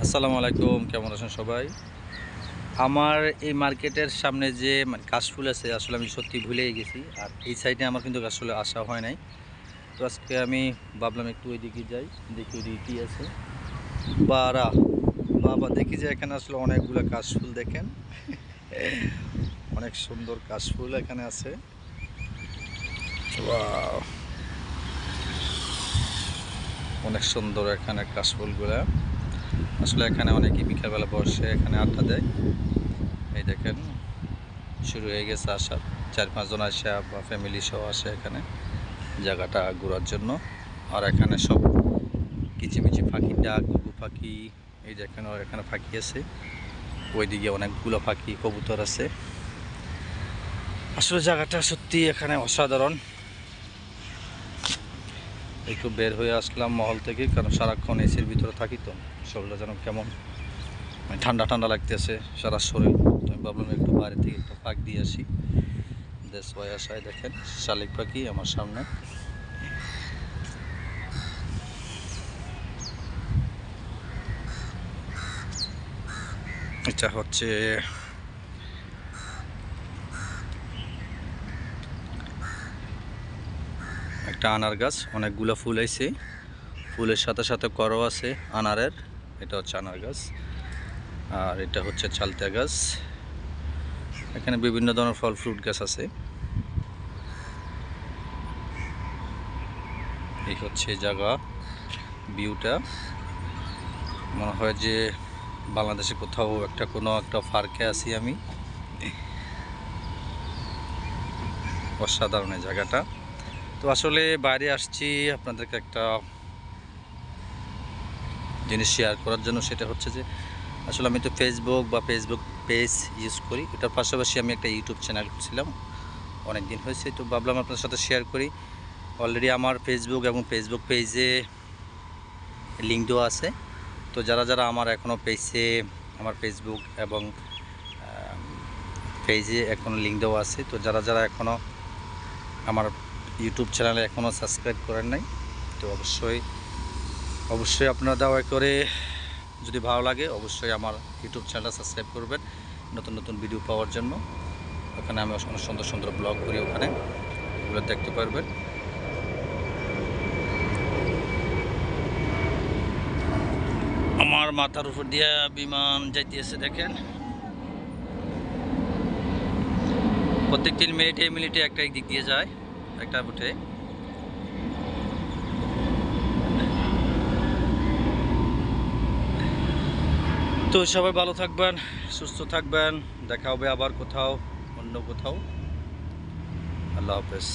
আসসালামু আলাইকুম, কেমন আছেন সবাই? আমার এই মার্কেটের সামনে যে কাশফুল আছে, আসলে আমি সত্যি ভুলেই গেছি। আর এই সাইডে আমার কিন্তু আসলে আসা হয় নাই। তো আজকে আমি ভাবলাম একটু ওইদিকে যাই, দেখি ওইদিকে কী আছে। বারা বাবা, দেখি যে এখানে আসলে অনেকগুলো কাশফুল দেখেন। অনেক সুন্দর কাশফুল এখানে আছে। ওয়াও, অনেক সুন্দর এখানে কাশফুলগুলা। আসলে এখানে অনেকেই বিকালবেলা বসে এখানে আড্ডা দেয়। এই দেখেন, শুরু হয়ে গেছে আসা। 4-5 জন আসে বা ফ্যামিলি সহ আসে এখানে জায়গাটা ঘোরার জন্য। আর এখানে সব কিচিমিচি পাখির ডাক, ঘুঘু পাখি। এই দেখেন, আর এখানে পাখি আছে, ওইদিকে অনেকগুলো পাখি কবুতর আছে। আসলে জায়গাটা সত্যি এখানে অসাধারণ। একটু বের হয়ে আসলাম মহল থেকে, কারণ সারাক্ষণ এসির ভিতরে থাকি তো শরীরটা যেন কেমন ঠান্ডা ঠান্ডা লাগতেছে সারা শরীর। তো আমি ভাবলাম একটু বাইরে থেকে একটু পাক দিয়ে আসি। দেশ ওয়াই আসায় দেখেন শালিক পাখি আমার সামনে। এটা হচ্ছে একটা আনার গাছ, অনেকগুলো ফুল আইছে, ফুলের সাথে সাথে করও আছে আনারের। এটা হচ্ছে আনার গাছ। আর এটা হচ্ছে চালতা গাছ। এখানে বিভিন্ন ধরনের ফল ফ্রুট গাছ আছে। এই হচ্ছে জায়গা, ভিউটা মনে হয় যে বাংলাদেশে কোথাও কোনো একটা পার্কে আছি আমি। অসাধারণ এই জায়গাটা। তো আসলে বাইরে আসছি আপনাদেরকে একটা জিনিস শেয়ার করার জন্য। সেটা হচ্ছে যে আসলে আমি তো ফেসবুক পেজ ইউজ করি, এটার পাশাপাশি আমি একটা ইউটিউব চ্যানেল করছিলাম, অনেক দিন হয়েছে। তো ভাবলাম আপনার সাথে শেয়ার করি। অলরেডি আমার ফেসবুক এবং ফেসবুক পেজে লিঙ্ক দেওয়া আছে। তো যারা যারা আমার এখনও আমার ফেসবুক এবং পেজে এখনও লিঙ্ক দেওয়া আছে, তো যারা যারা এখনও আমার ইউটিউব চ্যানেলে এখনও সাবস্ক্রাইব করেন নাই, তো অবশ্যই আপনারা দয়া করে, যদি ভালো লাগে অবশ্যই আমার ইউটিউব চ্যানেলটা সাবস্ক্রাইব করবেন নতুন নতুন ভিডিও পাওয়ার জন্য। ওখানে আমি অনেক সুন্দর সুন্দর ব্লগ করি, ওখানে ওগুলো দেখতে পারবেন। আমার মাথার উপর দিয়ে বিমান যাইতেছে দেখেন, প্রত্যেক 3 মিনিটে একটা দিক দিয়ে যায়, একটা উঠে। তো সবাই ভালো থাকবেন, সুস্থ থাকবেন, দেখা হবে আবার কোথাও, অন্য কোথাও। আল্লাহ হাফেজ।